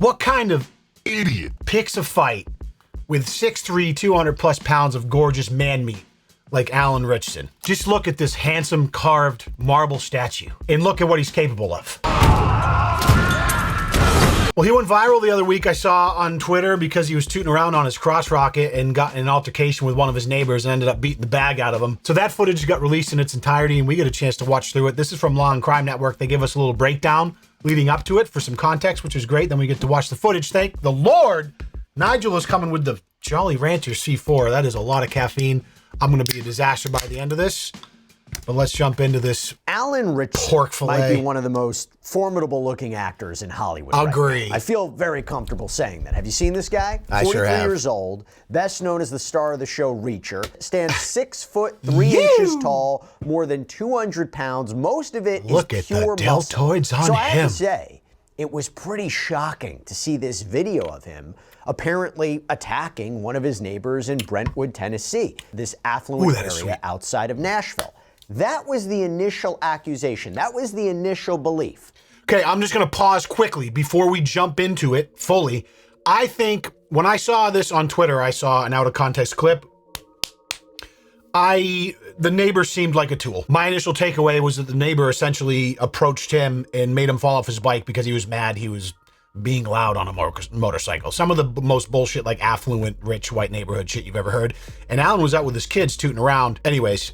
What kind of idiot picks a fight with 6'3", 200 plus pounds of gorgeous man meat like Alan Ritchson? Just look at this handsome carved marble statue and look at what he's capable of. Well, he went viral the other week, I saw on Twitter, because he was tooting around on his cross rocket and got in an altercation with one of his neighbors and ended up beating the bag out of him. So that footage got released in its entirety and we get a chance to watch through it. This is from Law and Crime Network. They give us a little breakdown leading up to it for some context, which is great. Then we get to watch the footage. Thank the Lord. Nigel is coming with the Jolly Rancher C4. That is a lot of caffeine. I'm going to be a disaster by the end of this. But let's jump into this. Alan Ritchson pork fillet. Might be one of the most formidable-looking actors in Hollywood. Agree. Now. I feel very comfortable saying that. Have you seen this guy? I sure have. 43 years old, best known as the star of the show Reacher. Stands 6 foot 3 inches tall, more than 200 pounds. Most of it Look is at pure the muscle. deltoids on so I have him. to say, it was pretty shocking to see this video of him apparently attacking one of his neighbors in Brentwood, Tennessee, this affluent area outside of Nashville. That was the initial accusation. That was the initial belief. Okay, I'm just going to pause quickly before we jump into it fully. I think when I saw this on Twitter, I saw an out-of-context clip. The neighbor seemed like a tool. My initial takeaway was that the neighbor essentially approached him and made him fall off his bike because he was mad he was being loud on a motorcycle. Some of the most bullshit, like affluent, rich, white neighborhood shit you've ever heard. And Alan was out with his kids tooting around. Anyways,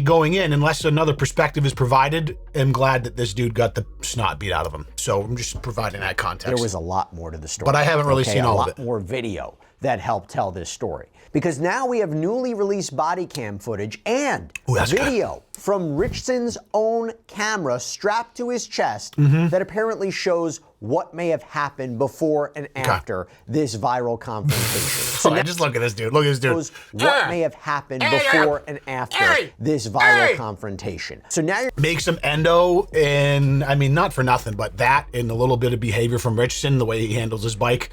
going in, unless another perspective is provided, am glad that this dude got the snot beat out of him. So I'm just providing that context. There was a lot more to the story. But I haven't really seen all of it. A lot more video that helped tell this story. Because now we have newly released body cam footage and video from Ritchson's own camera strapped to his chest that apparently shows what may have happened before and after this viral confrontation. So just look at this dude. Look at this dude. Shows what may have happened before and after this viral confrontation. So now you're... Make some endo, and I mean, not for nothing, but that and a little bit of behavior from Ritchson, the way he handles his bike.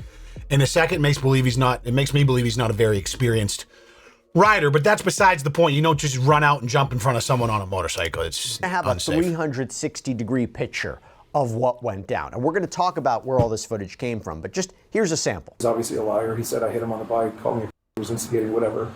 In a second, it makes me believe he's not a very experienced rider, but that's besides the point. You don't just run out and jump in front of someone on a motorcycle. It's I have unsafe. a 360-degree picture of what went down. And we're going to talk about where all this footage came from, but just here's a sample. He's obviously a liar. He said I hit him on the bike, called me he was instigating, whatever.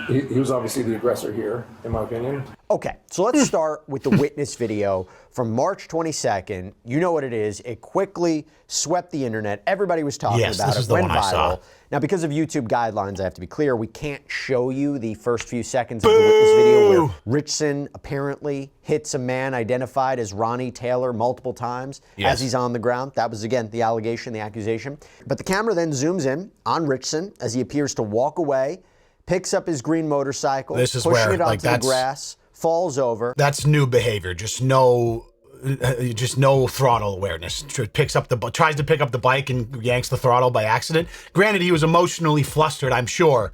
He was obviously the aggressor here, in my opinion. Okay, so let's start with the witness video from March 22nd. You know what it is. It quickly swept the internet. Everybody was talking about it. Went viral. Now, because of YouTube guidelines, I have to be clear, we can't show you the first few seconds of the witness video where Ritchson apparently hits a man identified as Ronnie Taylor multiple times as he's on the ground. That was, again, the allegation, the accusation. But the camera then zooms in on Ritchson as he appears to walk away, picks up his green motorcycle, pushing it onto the grass, falls over. That's new behavior. Just no throttle awareness. Tries to pick up the bike and yanks the throttle by accident. Granted, he was emotionally flustered, I'm sure.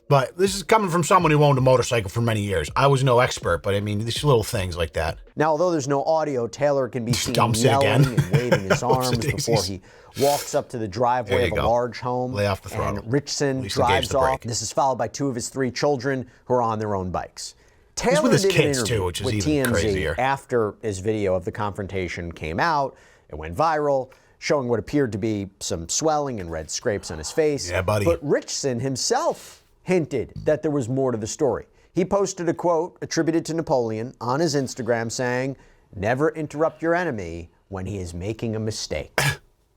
But this is coming from someone who owned a motorcycle for many years. I was no expert, but I mean, these little things like that. Now, although there's no audio, Taylor can be seen yelling and waving his arms before he walks up to the driveway of a large home. Lay off the throttle. And Ritchson drives off. This is followed by 2 of his 3 children who are on their own bikes. Taylor with his did kids an too, which is with even TMZ crazier. After his video of the confrontation came out. It went viral, showing what appeared to be some swelling and red scrapes on his face. Yeah, buddy. But Ritchson himself hinted that there was more to the story. He posted a quote attributed to Napoleon on his Instagram saying, "Never interrupt your enemy when he is making a mistake."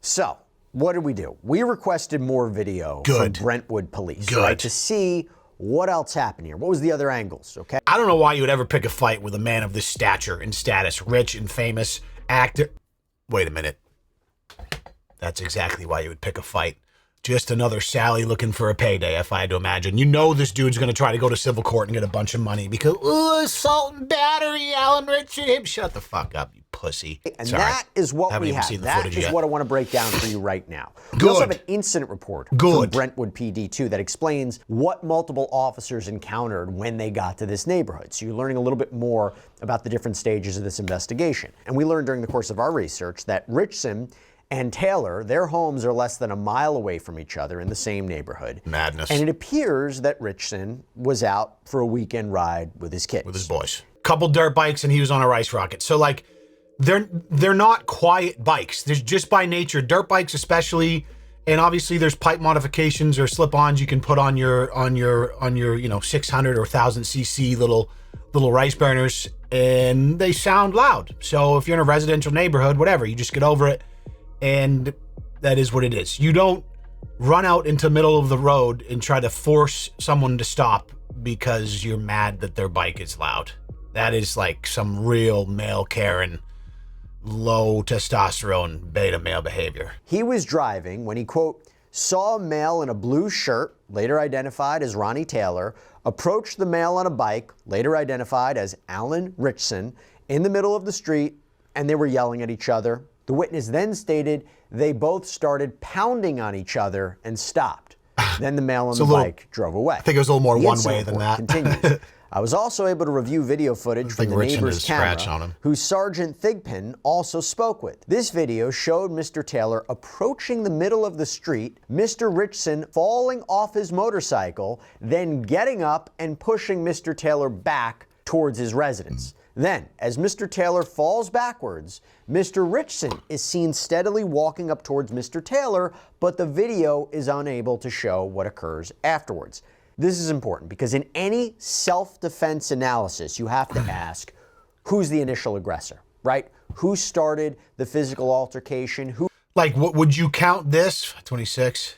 So, what did we do? We requested more video from Brentwood police, right, to see what else happened here. What was the other angles, okay? I don't know why you would ever pick a fight with a man of this stature and status, rich and famous actor. Wait a minute. That's exactly why you would pick a fight. Just another Sally looking for a payday, if I had to imagine. You know this dude's going to try to go to civil court and get a bunch of money because, assault and battery, Alan Ritchson. Shut the fuck up, you pussy. And that is what we have. That is what I want to break down for you right now. We also have an incident report from Brentwood PD, too, that explains what multiple officers encountered when they got to this neighborhood. So you're learning a little bit more about the different stages of this investigation. And we learned during the course of our research that Ritchson and Taylor, their homes are less than a mile away from each other in the same neighborhood. Madness. And it appears that Ritchson was out for a weekend ride with his kids. With his boys. Couple dirt bikes and he was on a rice rocket. So, like, they're not quiet bikes. There's just by nature, dirt bikes especially, and obviously there's pipe modifications or slip-ons you can put on your 600 or 1000 cc little rice burners, and they sound loud. So if you're in a residential neighborhood, whatever, you just get over it, and that is what it is. You don't run out into the middle of the road and try to force someone to stop because you're mad that their bike is loud. That is like some real male Karen, low testosterone beta male behavior. He was driving when he, quote, saw a male in a blue shirt, later identified as Ronnie Taylor, approached the male on a bike, later identified as Alan Ritchson, in the middle of the street, and they were yelling at each other. The witness then stated they both started pounding on each other and stopped. Then the male on the bike drove away. I think it was a little more one way than that. Continues. I was also able to review video footage from the neighbor's camera, who Sergeant Thigpen also spoke with. This video showed Mr. Taylor approaching the middle of the street, Mr. Ritchson falling off his motorcycle, then getting up and pushing Mr. Taylor back towards his residence. Then, as Mr. Taylor falls backwards, Mr. Ritchson is seen steadily walking up towards Mr. Taylor, but the video is unable to show what occurs afterwards. This is important because in any self-defense analysis, you have to ask, who's the initial aggressor, right? Who started the physical altercation? Who? Like, what would you count this? 26.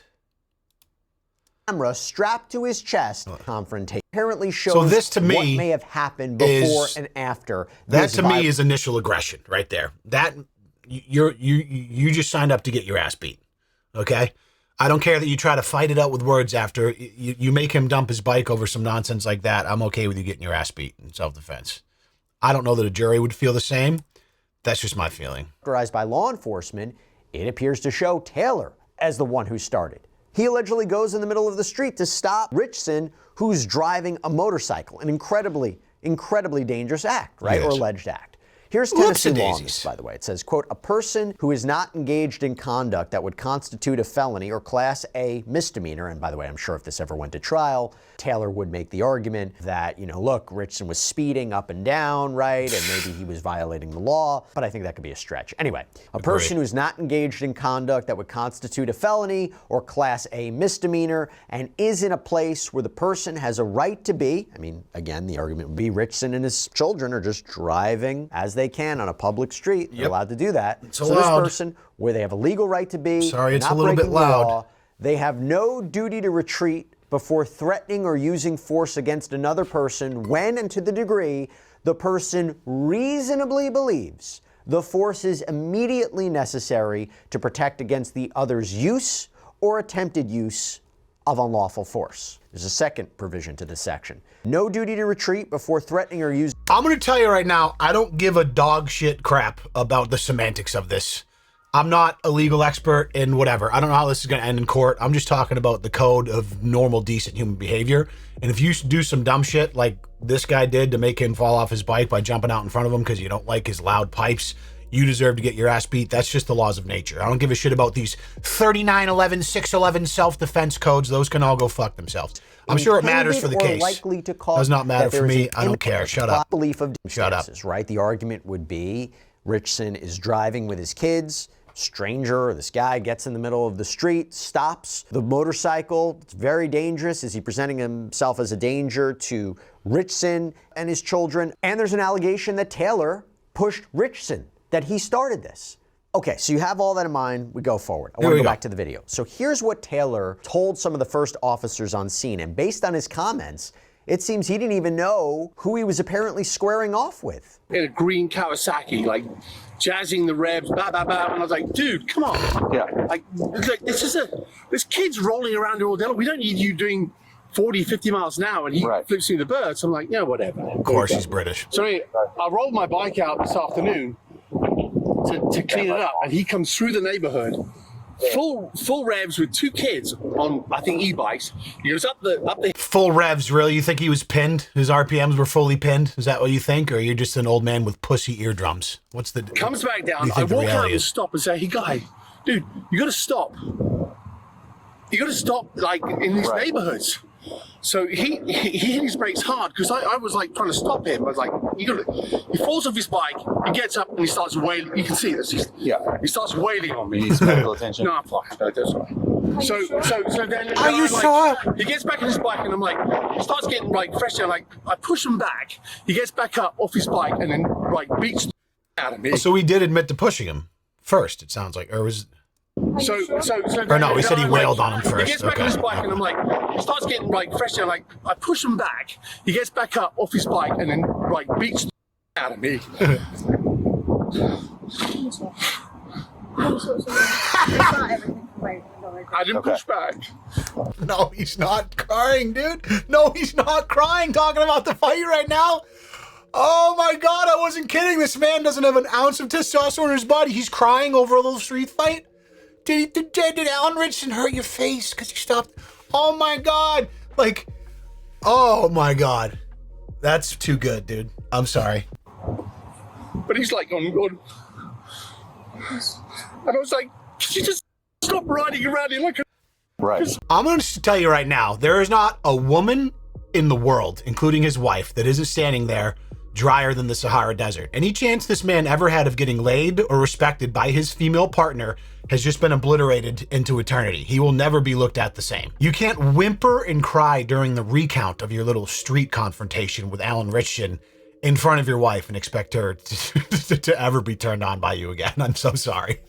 Camera strapped to his chest. Confrontation apparently shows so this to me what may have happened before and after. That to me is initial aggression right there. That you just signed up to get your ass beat. Okay? I don't care that you try to fight it out with words after. You make him dump his bike over some nonsense like that. I'm okay with you getting your ass beat in self-defense. I don't know that a jury would feel the same. That's just my feeling. Characterized by law enforcement, it appears to show Taylor as the one who started. He allegedly goes in the middle of the street to stop Ritchson, who's driving a motorcycle, an incredibly dangerous act, right? Yes. Or alleged act. Here's Tennessee law on this, by the way. It says, quote, a person who is not engaged in conduct that would constitute a felony or Class A misdemeanor, and by the way, I'm sure if this ever went to trial, Taylor would make the argument that, look, Ritchson was speeding up and down, right? And maybe he was violating the law, but I think that could be a stretch. Anyway, a person who's not engaged in conduct that would constitute a felony or Class A misdemeanor and is in a place where the person has a right to be, again, the argument would be Ritchson and his children are just driving as they can on a public street. They're allowed to do that. It's allowed. So this person, where they have a legal right to be, sorry, it's a little bit loud. Law, they have no duty to retreat before threatening or using force against another person when and to the degree the person reasonably believes the force is immediately necessary to protect against the other's use or attempted use of unlawful force. There's a second provision to this section. No duty to retreat before threatening or using. I'm going to tell you right now, I don't give a dog shit crap about the semantics of this. I'm not a legal expert in whatever. I don't know how this is going to end in court. I'm just talking about the code of normal, decent human behavior. And if you do some dumb shit like this guy did to make him fall off his bike by jumping out in front of him because you don't like his loud pipes, you deserve to get your ass beat. That's just the laws of nature. I don't give a shit about these 3911, 611 self-defense codes. Those can all go fuck themselves. I'm sure it matters for the case. Likely to cause does not matter for me. I don't care. Shut up. Belief of Shut up. Right? The argument would be Ritchson is driving with his kids. Stranger, this guy gets in the middle of the street, stops the motorcycle. It's very dangerous. Is he presenting himself as a danger to Ritchson and his children? And there's an allegation that Taylor pushed Ritchson, that he started this. Okay, so you have all that in mind. We go forward. I want to go back to the video. So here's what Taylor told some of the first officers on scene. And based on his comments, it seems he didn't even know who he was apparently squaring off with. In a green Kawasaki, like jazzing the revs, blah, blah, blah. And I was like, dude, come on. Yeah. Like there's kids rolling around here all day long. We don't need you doing 40, 50 miles an hour, and he flips through the birds. I'm like, yeah, whatever. Of course, he's British. So anyway, I rolled my bike out this afternoon to clean it up, and he comes through the neighborhood, full revs with two kids on, I think, e-bikes. He goes up the full revs. Really, you think he was pinned? His RPMs were fully pinned? Is that what you think, or you're just an old man with pussy eardrums? What's the comes back down? I walk out and stop and say, "Hey, guy, dude, you got to stop. You got to stop, like in these neighborhoods." So he hit his brakes hard because I was like trying to stop him. I was like, he falls off his bike, he gets up and he starts wailing. You can see this. He starts wailing on me. He needs medical attention. No, I'm fine. No, that's all right. So then Are you sure? He gets back on his bike and I'm like, he starts getting like fresh air. Like I push him back. He gets back up off his bike and then like beats the out of me. So he did admit to pushing him first. It sounds like, or was. So Or no, he said he wailed on him first. He gets back on his bike and I'm like, he starts getting like fresh air. Like I push him back. He gets back up off his bike and then like beats the out of me. I didn't push back. No, he's not crying, dude. No, he's not crying talking about the fight right now. Oh my God, I wasn't kidding. This man doesn't have an ounce of testosterone in his body. He's crying over a little street fight. Did Alan Ritchson hurt your face because he stopped? Oh my God. Like, oh my God. That's too good, dude. I'm sorry. But he's like on. And I was like, could you just stop riding around here like a... Right. I'm going to tell you right now, there is not a woman in the world, including his wife, that isn't standing there drier than the Sahara Desert. Any chance this man ever had of getting laid or respected by his female partner has just been obliterated into eternity. He will never be looked at the same. You can't whimper and cry during the recount of your little street confrontation with Alan Ritchson in front of your wife and expect her to ever be turned on by you again. I'm so sorry.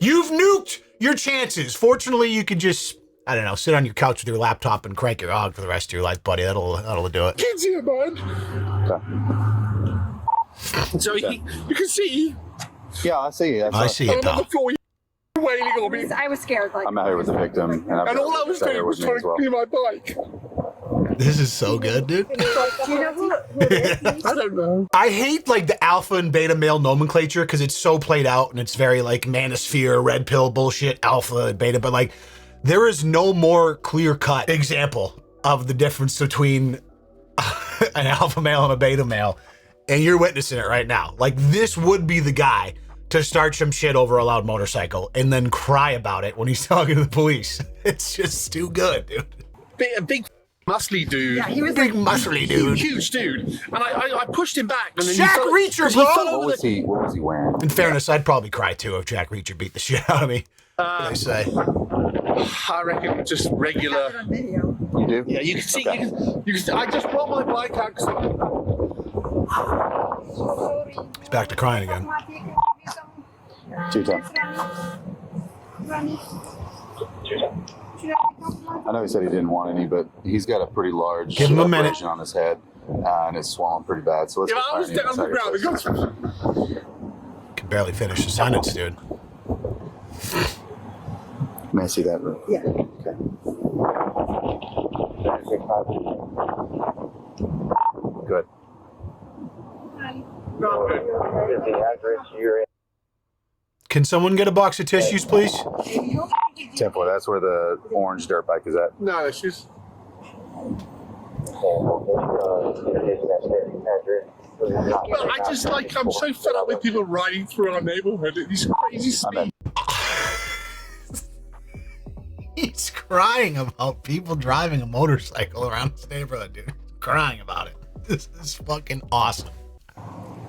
You've nuked your chances. Fortunately, you could just, I don't know, sit on your couch with your laptop and crank your hog for the rest of your life, buddy. That'll do it. Kids here, bud. So you can see. Yeah, I see you. I see it, I'm on the pal. floor wailing on me. I was scared. Like, I'm out here with the victim, and all I was doing was trying to clear my bike. This is so good, dude. do you know who it is? I don't know. I hate like the alpha and beta male nomenclature because it's so played out and it's very like manosphere, red pill bullshit, alpha and beta, but like there is no more clear-cut example of the difference between an alpha male and a beta male, and you're witnessing it right now. Like this would be the guy to start some shit over a loud motorcycle and then cry about it when he's talking to the police. It's just too good, dude. A big muscly dude. Yeah, he was Big muscly dude. Huge dude. And I pushed him back. And then Jack Reacher, bro! What was he wearing? In fairness, I'd probably cry too if Jack Reacher beat the shit out of me. What can I say? I reckon just regular. on video. You do? Yeah, you can see. Okay. You can. I just brought my bike out. He's back to crying again. 2 times. I know he said he didn't want any, but he's got a pretty large Give him a minute. abrasion on his head, and it's swollen pretty bad. So let's Yeah, I was get down on the ground. Can barely finish the sentence, dude. May I see that? Yeah. Okay. Good. No, I'm good. Can someone get a box of tissues, please? 10-4. That's where the orange dirt bike is at. No issues. Well, I just like, I'm so fed up with people riding through our neighborhood at these crazy speeds. He's crying about people driving a motorcycle around his neighborhood, dude. Crying about it. This is fucking awesome.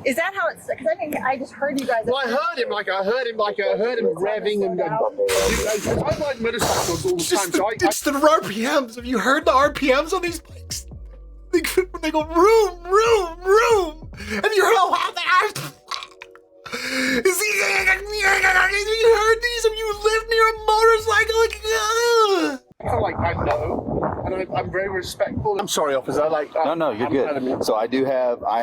Is that how it's? Because I just heard you guys. Well, I heard him revving and I ride motorcycles all the time. So It's the RPMs. Have you heard the RPMs on these bikes? They go room, room, room. Have you heard how loud they are? Have you heard these? Have you lived near a motorcycle? I know, and I'm very respectful. I'm sorry, officer. No, you're good. So I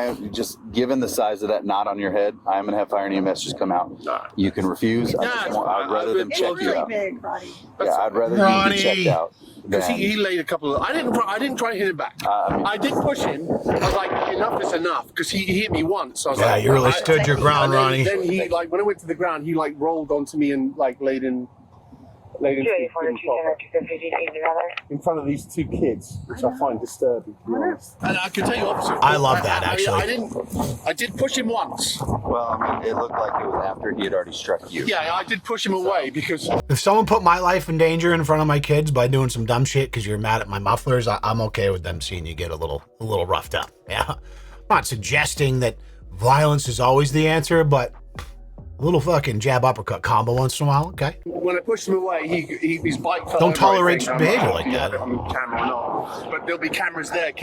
am just given the size of that knot on your head, I am going to have fire and EMS just come out. You can refuse. I'd rather them It's check really you out. big, Roddy. Yeah, I'd rather you Ronnie. be checked out. Because he laid a couple of. I didn't try to hit him back. I did push him. I was like, enough is enough, because he hit me once. I was Yeah, like, you really stood your ground, Ronnie. Then he when I went to the ground, he rolled onto me and laid in in front of these 2 kids, which I find disturbing, to be honest. And I can tell you, officer, I love that, actually. I did push him once. Well, I mean, it looked like it was after he had already struck you. Yeah, I did push him away because. If someone put my life in danger in front of my kids by doing some dumb shit because you're mad at my mufflers, I'm okay with them seeing you get a little roughed up. Yeah. not suggesting that violence is always the answer, but a little fucking jab uppercut combo once in a while, okay? When I pushed him away, his bike fell. Don't tolerate behavior like that. On camera or not, but there'll be cameras there.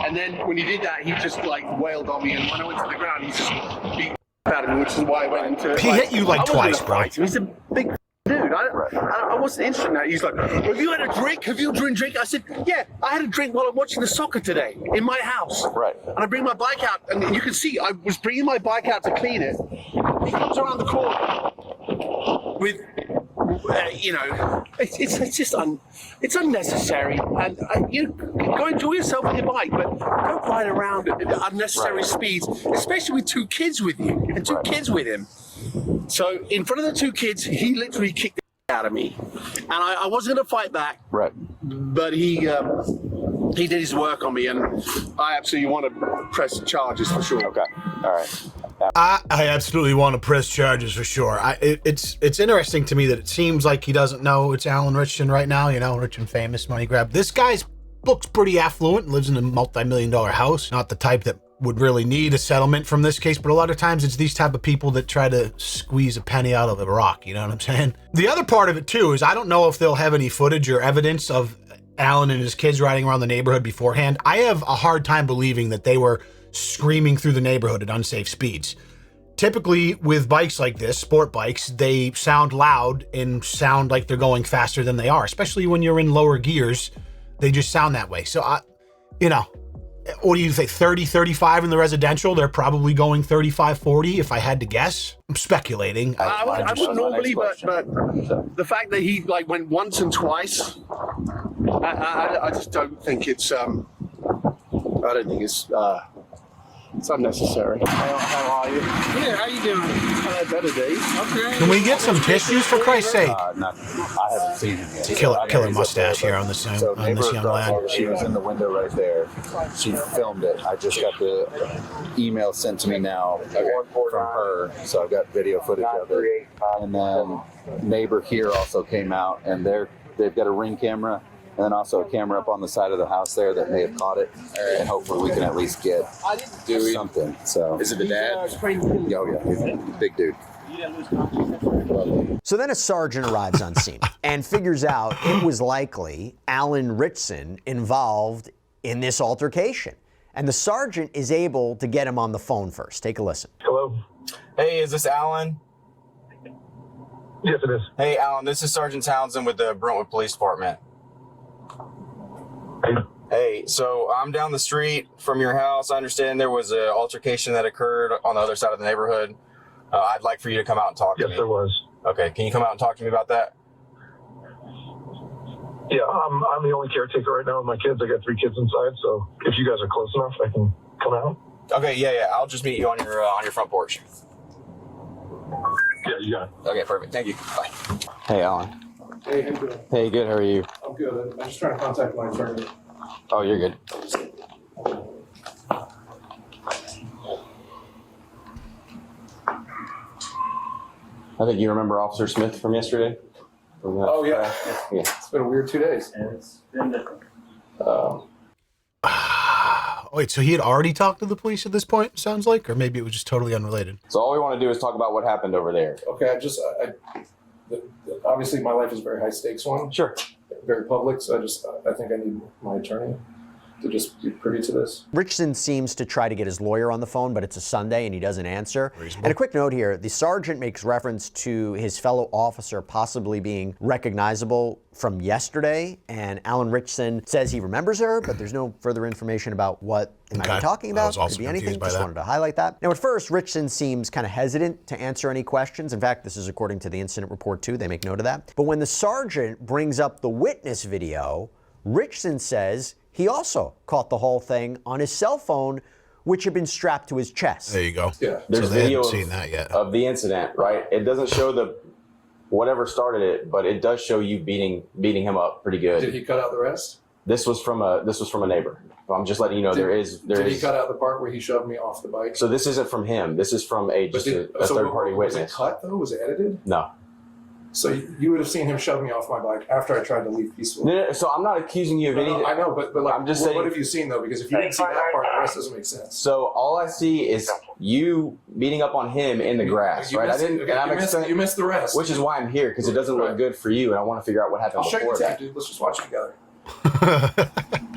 And then when he did that, he just like wailed on me, and when I went to the ground, he just beat out of me, which is why I went into. He hit you like twice, bro. He's a big dude. I wasn't interested in that. He's like, have you had a drink? Have you drink? I said, yeah, I had a drink while I'm watching the soccer today in my house. Right. And I bring my bike out, and you can see I was bringing my bike out to clean it. He comes around the corner with, it's just it's unnecessary. And you go enjoy yourself with your bike, but don't ride around at unnecessary speeds, especially with two kids with you and two kids with him. So in front of the two kids, he literally kicked the out of me, and I wasn't going to fight back. Right. But he did his work on me, and I absolutely want to press charges for sure. Okay. All right. I absolutely want to press charges for sure. It's interesting to me that it seems like he doesn't know it's Alan Ritchson right now. You know, rich and famous, money grab. This guy's looks pretty affluent, lives in a multi-million-dollar house. Not the type that would really need a settlement from this case, but a lot of times it's these type of people that try to squeeze a penny out of a rock, you know what I'm saying? The other part of it too is I don't know if they'll have any footage or evidence of Alan and his kids riding around the neighborhood beforehand. I have a hard time believing that they were screaming through the neighborhood at unsafe speeds. Typically with bikes like this, sport bikes, they sound loud and sound like they're going faster than they are, especially when you're in lower gears. They just sound that way. So what do you think, 30, 35 in the residential? They're probably going 35, 40 if I had to guess. I'm speculating. I would normally, but the fact that he like went once and twice, I just don't think it's it's unnecessary. How are you? Yeah, how you doing? Better days. Okay. Can we get some tissues for Christ's sake? I haven't seen him yet. Killer mustache here on this young lad. She was in the window right there. She filmed it. I just got the email sent to me now from her, so I've got video footage of it. And then neighbor here also came out, and they've got a Ring camera. And then also a camera up on the side of the house there that may have caught it. And hopefully we can at least get something. So is it the dad? Oh yeah, he's a big dude. So then a sergeant arrives on scene and figures out it was likely Alan Ritchson involved in this altercation. And the sergeant is able to get him on the phone first. Take a listen. Hello? Hey, is this Alan? Yes, it is. Hey, Alan, this is Sergeant Townsend with the Brentwood Police Department. Hey, so I'm down the street from your house. I understand there was an altercation that occurred on the other side of the neighborhood. I'd like for you to come out and talk to me. Yes, there was. Okay, can you come out and talk to me about that? Yeah, I'm the only caretaker right now with my kids. I got 3 kids inside, so if you guys are close enough, I can come out. Okay, yeah. I'll just meet you on your front porch. Yeah, you got it. Okay, perfect. Thank you. Bye. Hey, Alan. Hey, how you doing? Hey, good. How are you? I'm good. I'm just trying to contact my attorney. Oh, you're good. I think you remember Officer Smith from yesterday? Oh, yeah. Yeah. It's been a weird 2 days. It's been different. Wait, so he had already talked to the police at this point, sounds like? Or maybe it was just totally unrelated? So all we want to do is talk about what happened over there. Okay, obviously my life is a very high stakes one. Sure. Very public, so I think I need my attorney to just be privy to this. Ritchson seems to try to get his lawyer on the phone, but it's a Sunday and he doesn't answer. Reasonable. And a quick note here, the sergeant makes reference to his fellow officer possibly being recognizable from yesterday, and Alan Ritchson says he remembers her, but there's no further information about what they might be talking about. Could be anything, just wanted to highlight that. Now at first, Ritchson seems kind of hesitant to answer any questions. In fact, this is according to the incident report too, they make note of that. But when the sergeant brings up the witness video, Ritchson says he also caught the whole thing on his cell phone, which had been strapped to his chest. There you go. Yeah. There's So they video hadn't seen that yet. of the incident, right? It doesn't show whatever started it, but it does show you beating him up pretty good. Did he cut out the rest? This was from a neighbor. I'm just letting you know there is. Did he cut out the part where he shoved me off the bike? So this isn't from him. This is from a third party Was it witness. cut though? Was it edited? No. So you would have seen him shove me off my bike after I tried to leave peacefully. No, so I'm not accusing you of anything. I know, but like, I'm just saying. What have you seen though? Because if you didn't see that part, the rest doesn't make sense. So all I see is you beating up on him in the grass, right? You missed the rest. Which is why I'm here, because it doesn't look good for you, and I want to figure out what happened before. I'll show you the tape, dude. Let's just watch it together.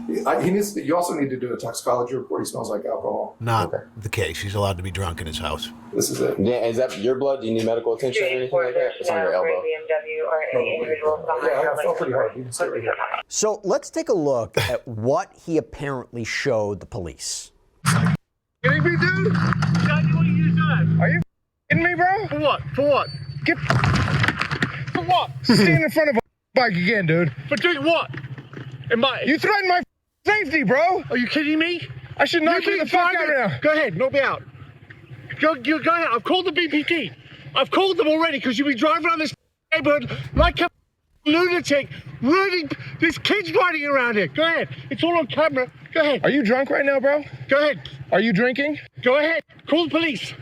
You also need to do a toxicology report. He smells like alcohol. Not the case. He's allowed to be drunk in his house. This is it. Yeah, is that your blood? Do you need medical attention or anything like that? It's on your elbow. Yeah, I felt pretty hard. You can see it right here. So let's take a look at what he apparently showed the police. Kidding me, dude? Exactly what you doing? Are you kidding me, bro? For what? For what? For what? Stand in front of a bike again, dude. For doing what? You threatened my safety, bro. Are you kidding me? I should knock you the fuck out right now. Go ahead, knock me out. Go ahead. I've called the BPD. I've called them already because you've been driving around this neighborhood like a lunatic. There's kids riding around here. Go ahead. It's all on camera. Go ahead. Are you drunk right now, bro? Go ahead. Are you drinking? Go ahead. Call the police.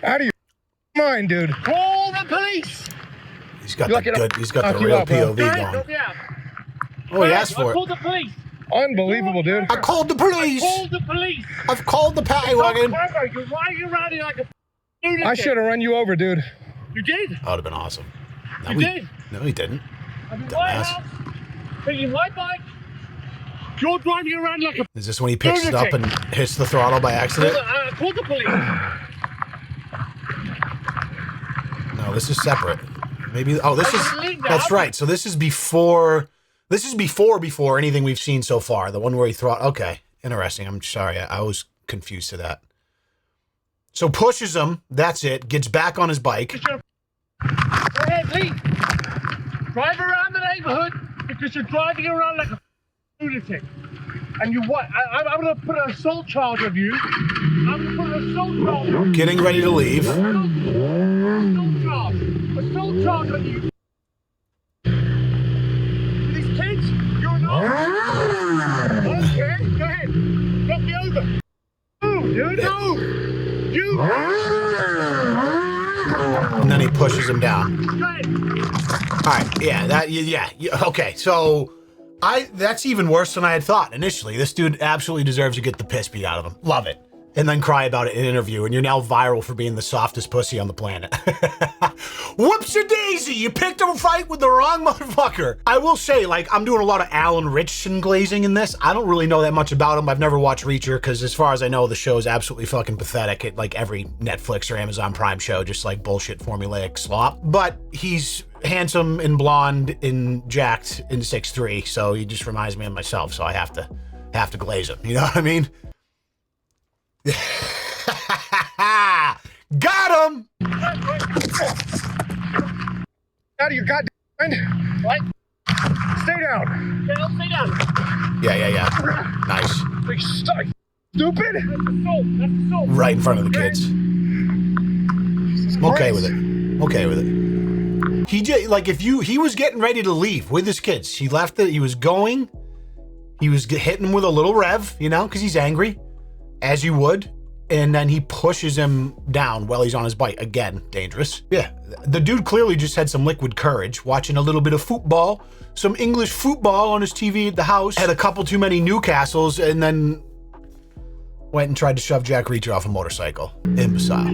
Out of your mind, dude. Call the police. He's got the real POV going. Oh, he asked for it. I called the police. Unbelievable, dude. I called the police. I called the police. I've called the paddy wagon. You're riding around here like a lunatic. I should have run you over, dude. You did? That would have been awesome. No, You did? No, he didn't. I'm in my house, taking my bike. You're driving around like a Is this when he picks it up and hits the throttle by accident? I called the police. No, this is separate. Maybe. Oh, this is. That's right. So this is before. This is before anything we've seen so far. The one where he Okay, interesting. I'm sorry. I was confused to that. So pushes him. That's it. Gets back on his bike. Go ahead, leave. Drive around the neighborhood because you're driving around like a lunatic. And you what? I'm going to put an assault charge on you. I'm going to put an assault charge on you. Getting ready to leave. Assault charge on you. These kids, you're not. Okay, go ahead. Knock me over. No, dude, no. You. And then he pushes him down. Go ahead. All right. Yeah. Okay. So that's even worse than I had thought initially. This dude absolutely deserves to get the piss beat out of him. Love it. And then cry about it in an interview, and you're now viral for being the softest pussy on the planet. Whoops-a-daisy, you picked a fight with the wrong motherfucker. I will say, like, I'm doing a lot of Alan Ritchson glazing in this. I don't really know that much about him. I've never watched Reacher, because as far as I know, the show is absolutely fucking pathetic. It, like every Netflix or Amazon Prime show, just like bullshit formulaic slop. But he's handsome and blonde and jacked and 6'3", so he just reminds me of myself, so I have to glaze him. You know what I mean? Got him! Out of your goddamn mind. What? Stay down. Stay down. Yeah. Nice. Like, stupid. That's assault. Right in front of the kids. I'm okay with it. He was getting ready to leave with his kids. He left it. He was hitting with a little rev, you know, because he's angry. As you would, and then he pushes him down while he's on his bike. Again, dangerous. Yeah, the dude clearly just had some liquid courage, watching a little bit of football, some English football on his TV at the house, had a couple too many Newcastles, and then went and tried to shove Jack Reacher off a motorcycle. Imbecile.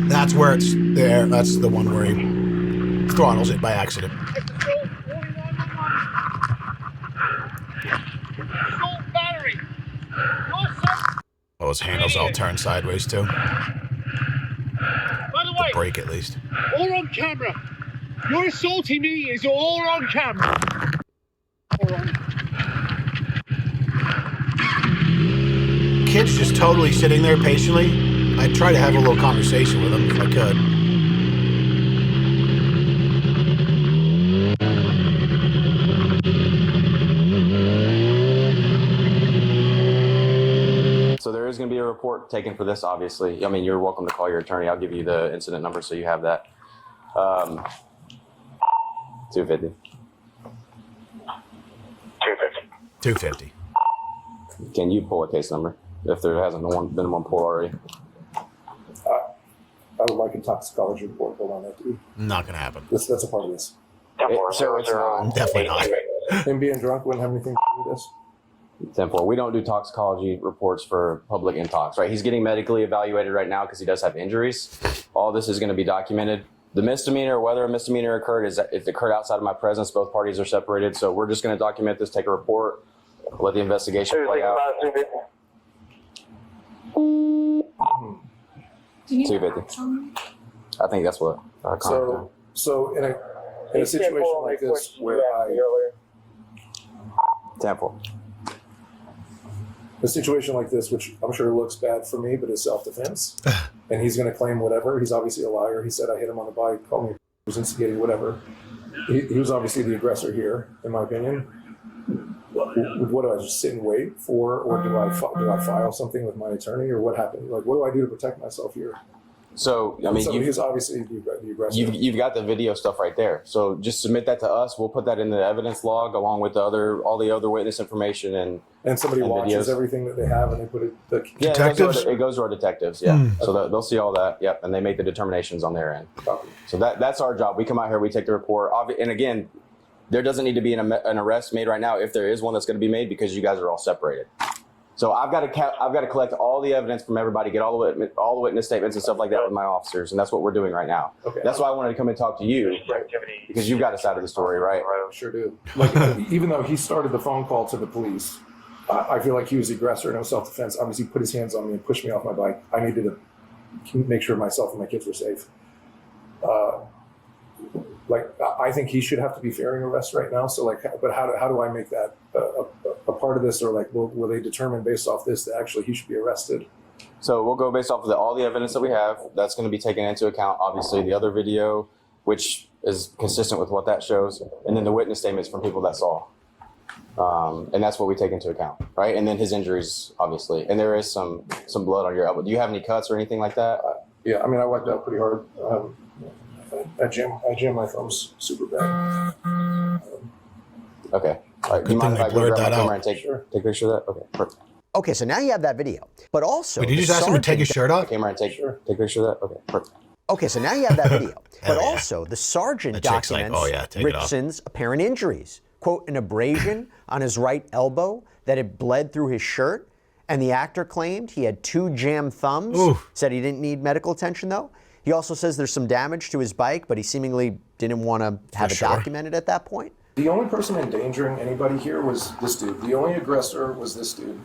That's where it's there. That's the one where he throttles it by accident. Oh, his handles all turned sideways too. By the way, brake at least. All on camera. You're assaulting me is all on camera. Kid's just totally sitting there patiently. I'd try to have a little conversation with him if I could. So there is going to be a report taken for this, obviously. I mean, you're welcome to call your attorney. I'll give you the incident number so you have that. 250. 250. Can you pull a case number if there hasn't been one pulled already? I would like a toxicology report pulled on that, dude. Not gonna happen. That's a part of this. So it's not. Definitely not. Him being drunk wouldn't have anything to do with this. 10-4. We don't do toxicology reports for public intox, right? He's getting medically evaluated right now because he does have injuries. All this is going to be documented. The misdemeanor, whether a misdemeanor occurred, is that if it occurred outside of my presence, both parties are separated. So we're just going to document this, take a report, let the investigation play out. 250. I think that's what. So in a situation like this where 10-4. a situation like this, which I'm sure looks bad for me, but is self-defense, and he's going to claim whatever. He's obviously a liar. He said I hit him on the bike, called me, was instigating whatever. He was obviously the aggressor here, in my opinion. What do I just sit and wait for, or do I file something with my attorney, or what happened? Like, what do I do to protect myself here? So, I mean, he's obviously the aggressor. You've got the video stuff right there. So just submit that to us. We'll put that in the evidence log along with all the other witness information and somebody watches videos. Everything that they have, and they put it. Detectives? It goes to our detectives. Yeah. So they'll see all that. Yep. And they make the determinations on their end. So that's our job. We come out here, we take the report. And again, there doesn't need to be an arrest made right now. If there is one, that's going to be made because you guys are all separated. So I've got to collect all the evidence from everybody, get all the witness statements and stuff like that with my officers, and that's what we're doing right now. Okay. That's why I wanted to come and talk to you, because you've got a side of the story, right? Sure do. Like, even though he started the phone call to the police, I feel like he was the aggressor, no self-defense. Obviously, he put his hands on me and pushed me off my bike. I needed to make sure myself and my kids were safe. I think he should have to be fearing arrest right now. So, but how do I make that a part of this, or will they determine based off this that actually he should be arrested? So we'll go based off of all the evidence that we have. That's going to be taken into account. Obviously, the other video, which is consistent with what that shows, and then the witness statements from people that saw. And that's what we take into account, right? And then his injuries, obviously. And there is some blood on your elbow. Do you have any cuts or anything like that? Yeah, I mean, I wiped out pretty hard. At gym, my thumb's super bad. Okay. All right. Do you mind if I grab my camera and take a picture of that? Okay. Perfect. Okay, so now you have that video. But also, did you just ask him to take his shirt off? Camera and take a picture of that? Okay. Perfect. Okay, so now you have that video. But also, the sergeant documents Ritchson's apparent injuries. Quote, an abrasion on his right elbow that had bled through his shirt. And the actor claimed he had 2 jammed thumbs. Oof. Said he didn't need medical attention, though. He also says there's some damage to his bike, but he seemingly didn't want to have it documented at that point. The only person endangering anybody here was this dude. The only aggressor was this dude.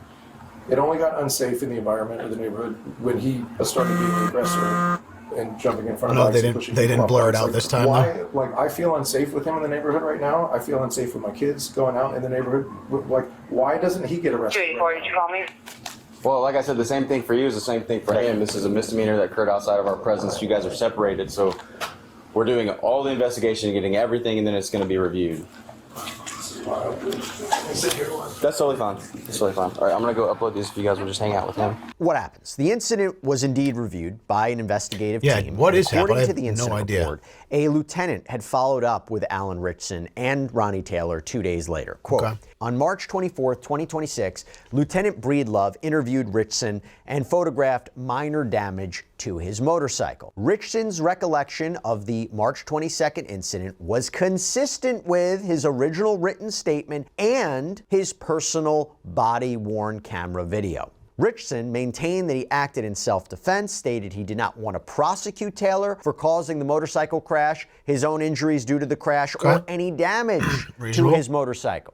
It only got unsafe in the environment of the neighborhood when he started being the aggressor and jumping in front of bikes. They didn't blur it out this time. Why? Like, I feel unsafe with him in the neighborhood right now. I feel unsafe with my kids going out in the neighborhood. Like, why doesn't he get arrested? Well, like I said, the same thing for you is the same thing for him. This is a misdemeanor that occurred outside of our presence. You guys are separated, so we're doing all the investigation, getting everything, and then it's going to be reviewed. That's totally fine. That's totally fine. All right, I'm going to go upload these if you guys will just hang out with him. What happens? The incident was indeed reviewed by an investigative team. What is happening? According to the incident report, a lieutenant had followed up with Alan Ritchson and Ronnie Taylor 2 days later. Quote, on March 24th, 2026, Lieutenant Breedlove interviewed Ritchson and photographed minor damage to his motorcycle. Ritchson's recollection of the March 22nd incident was consistent with his original written statement and his personal body-worn camera video. Ritchson maintained that he acted in self-defense, stated he did not want to prosecute Taylor for causing the motorcycle crash, his own injuries due to the crash, or any damage to his motorcycle.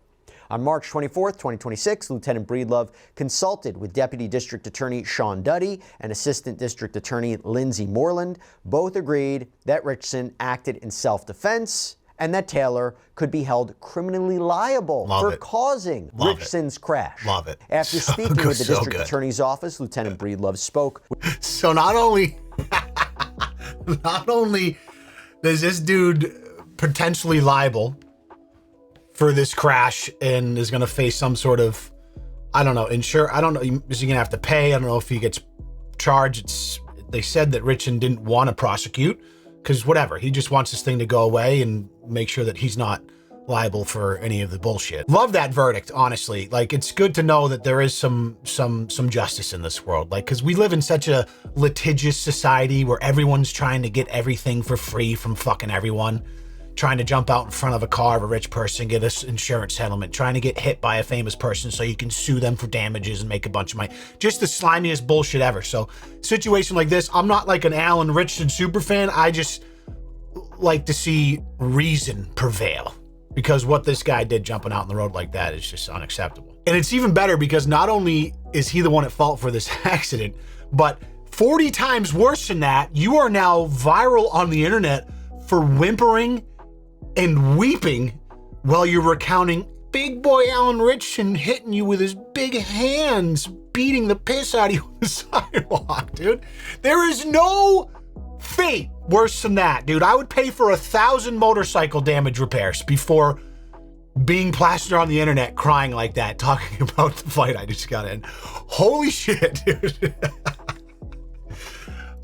On March 24th, 2026, Lieutenant Breedlove consulted with Deputy District Attorney Sean Duddy and Assistant District Attorney Lindsey Moreland. Both agreed that Ritchson acted in self-defense and that Taylor could be held criminally liable for causing Ritchson's crash. Love it. After speaking with the District Attorney's office, Lieutenant Breedlove spoke. So not only is this dude potentially liable for this crash and is going to face some sort of, I don't know, is he going to have to pay? I don't know if he gets charged. They said that Ritchson didn't want to prosecute because whatever, he just wants this thing to go away and make sure that he's not liable for any of the bullshit. Love that verdict, honestly. Like, it's good to know that there is some justice in this world. Like, because we live in such a litigious society where everyone's trying to get everything for free from fucking everyone. Trying to jump out in front of a car of a rich person, get an insurance settlement, trying to get hit by a famous person so you can sue them for damages and make a bunch of money. Just the slimiest bullshit ever. So, situation like this, I'm not like an Alan Ritchson super fan. I just like to see reason prevail, because what this guy did jumping out in the road like that is just unacceptable. And it's even better because not only is he the one at fault for this accident, but 40 times worse than that, you are now viral on the internet for whimpering and weeping while you're recounting big boy Alan Ritchson hitting you with his big hands, beating the piss out of you on the sidewalk, dude. There is no fate worse than that, dude. I would pay for 1,000 motorcycle damage repairs before being plastered on the internet crying like that, talking about the fight I just got in. Holy shit, dude.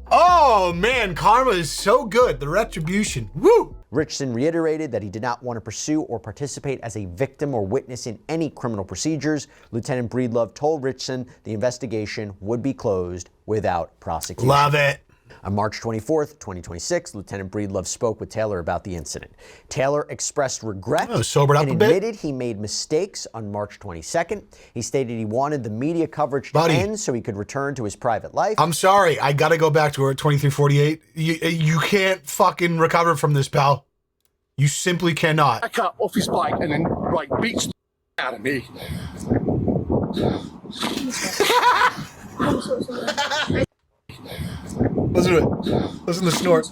Oh man, karma is so good. The retribution, woo! Ritchson reiterated that he did not want to pursue or participate as a victim or witness in any criminal procedures. Lieutenant Breedlove told Ritchson the investigation would be closed without prosecution. Love it. On March 24th, 2026, Lieutenant Breedlove spoke with Taylor about the incident. Taylor expressed regret and admitted he made mistakes on March 22nd. He stated he wanted the media coverage to end so he could return to his private life. I'm sorry, I gotta go back to her at 2348. You can't fucking recover from this, pal. You simply cannot. Back up off his bike and then like beats the out of me. Listen to it. Listen to the snort.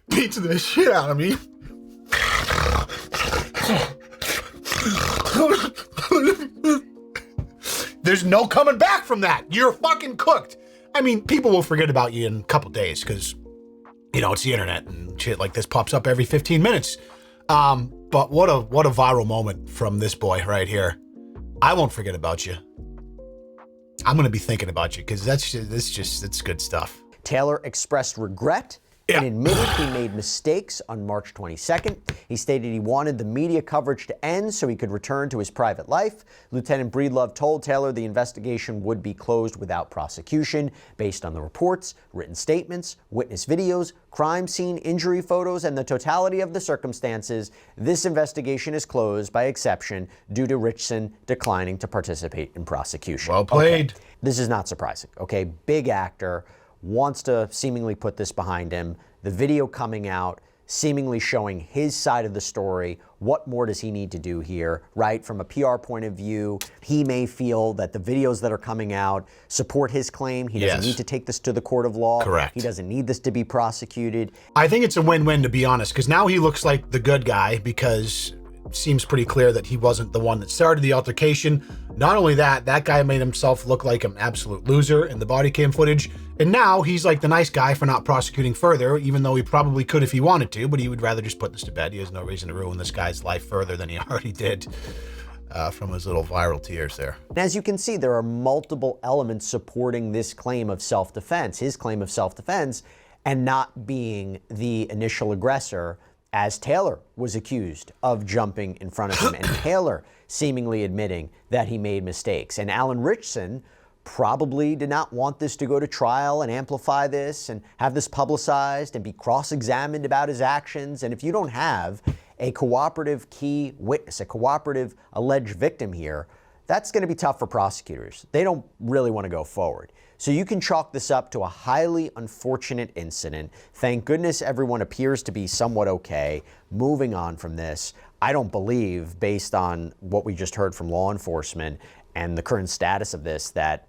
Beats the shit out of me. There's no coming back from that. You're fucking cooked. I mean, people will forget about you in a couple days because, you know, it's the internet and shit like this pops up every 15 minutes. But what a viral moment from this boy right here. I won't forget about you. I'm going to be thinking about you because it's good stuff. Taylor expressed regret and admitted he made mistakes on March 22nd. He stated he wanted the media coverage to end so he could return to his private life. Lieutenant Breedlove told Taylor the investigation would be closed without prosecution based on the reports, written statements, witness videos, crime scene injury photos, and the totality of the circumstances. This investigation is closed by exception due to Ritchson declining to participate in prosecution. Well played. Okay. This is not surprising, okay? Big actor, wants to seemingly put this behind him. The video coming out, seemingly showing his side of the story. What more does he need to do here, right? From a PR point of view, he may feel that the videos that are coming out support his claim. He doesn't need to take this to the court of law. Correct. He doesn't need this to be prosecuted. I think it's a win-win, to be honest, because now he looks like the good guy because it seems pretty clear that he wasn't the one that started the altercation. Not only that, that guy made himself look like an absolute loser in the body cam footage. And now he's like the nice guy for not prosecuting further, even though he probably could if he wanted to, but he would rather just put this to bed. He has no reason to ruin this guy's life further than he already did from his little viral tears there. And as you can see, there are multiple elements supporting this claim of self-defense, his claim of self-defense, and not being the initial aggressor, as Taylor was accused of jumping in front of him, and Taylor seemingly admitting that he made mistakes. And Alan Ritchson probably did not want this to go to trial and amplify this and have this publicized and be cross-examined about his actions. And if you don't have a cooperative key witness, a cooperative alleged victim here, that's going to be tough for prosecutors. They don't really want to go forward. So you can chalk this up to a highly unfortunate incident. Thank goodness everyone appears to be somewhat okay. Moving on from this, I don't believe, based on what we just heard from law enforcement and the current status of this, that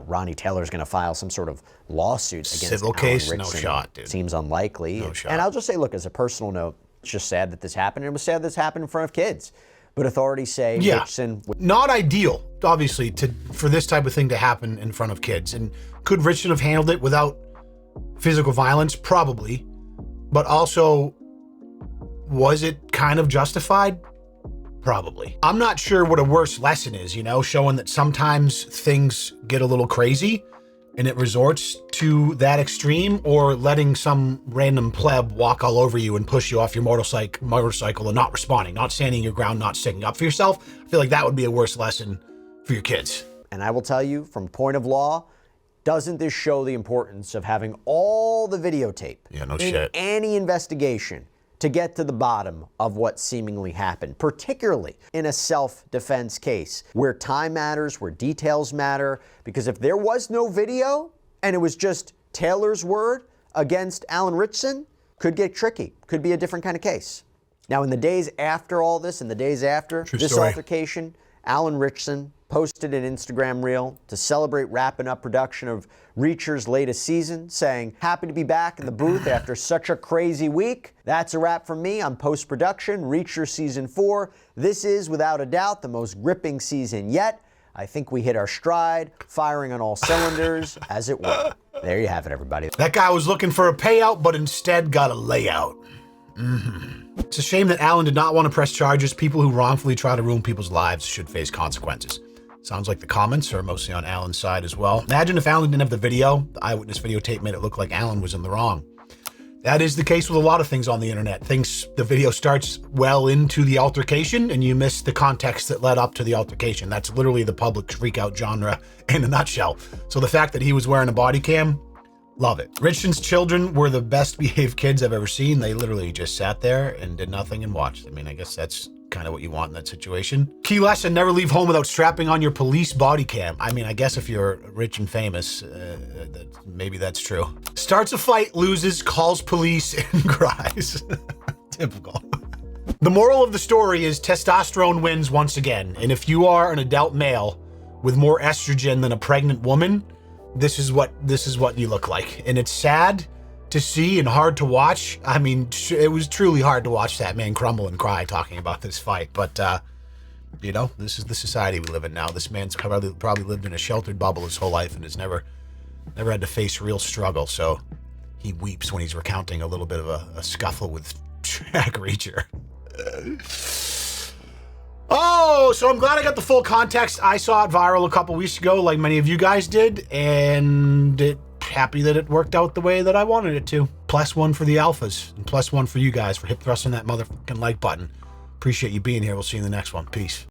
Ronnie Taylor's going to file some sort of lawsuit against civil Alan case. Ritchson. No shot, dude. Seems unlikely. No shot. And I'll just say, look, as a personal note, it's just sad that this happened. It was sad this happened in front of kids. But authorities say Ritchson... Not ideal, obviously, for this type of thing to happen in front of kids. And could Ritchson have handled it without physical violence? Probably. But also, was it kind of justified? Probably. I'm not sure what a worse lesson is, showing that sometimes things get a little crazy and it resorts to that extreme, or letting some random pleb walk all over you and push you off your motorcycle and not responding, not standing your ground, not sticking up for yourself. I feel like that would be a worse lesson for your kids. And I will tell you, from point of law, doesn't this show the importance of having all the videotape in any investigation to get to the bottom of what seemingly happened, particularly in a self-defense case where time matters, where details matter? Because if there was no video and it was just Taylor's word against Alan Ritchson, could get tricky, could be a different kind of case. Now, in the days after all this, in the days after this altercation, Alan Ritchson posted an Instagram reel to celebrate wrapping up production of Reacher's latest season, saying, "Happy to be back in the booth after such a crazy week. That's a wrap from me on post-production, Reacher Season 4. This is, without a doubt, the most gripping season yet. I think we hit our stride, firing on all cylinders, as it were." There you have it, everybody. That guy was looking for a payout, but instead got a layout. It's a shame that Alan did not want to press charges. People who wrongfully try to ruin people's lives should face consequences. Sounds like the comments are mostly on Alan's side as well. Imagine if Alan didn't have the video. The eyewitness videotape made it look like Alan was in the wrong. That is the case with a lot of things on the internet. The video starts well into the altercation and you miss the context that led up to the altercation. That's literally the public freak out genre in a nutshell. So the fact that he was wearing a body cam, love it. Ritchson's children were the best behaved kids I've ever seen. They literally just sat there and did nothing and watched. I mean, I guess that's kind of what you want in that situation. Key lesson: never leave home without strapping on your police body cam. I mean, I guess if you're rich and famous, maybe that's true. Starts a fight, loses, calls police, and cries. Typical. The moral of the story is testosterone wins once again. And if you are an adult male with more estrogen than a pregnant woman, this is what you look like. And it's sad to see and hard to watch. I mean, it was truly hard to watch that man crumble and cry talking about this fight. But, you know, this is the society we live in now. This man's probably lived in a sheltered bubble his whole life and has never had to face real struggle. So he weeps when he's recounting a little bit of a scuffle with Jack Reacher. Oh, so I'm glad I got the full context. I saw it viral a couple weeks ago, like many of you guys did, and happy that it worked out the way that I wanted it to. +1 for the alphas, and +1 for you guys for hip thrusting that motherfucking like button. Appreciate you being here. We'll see you in the next one. Peace.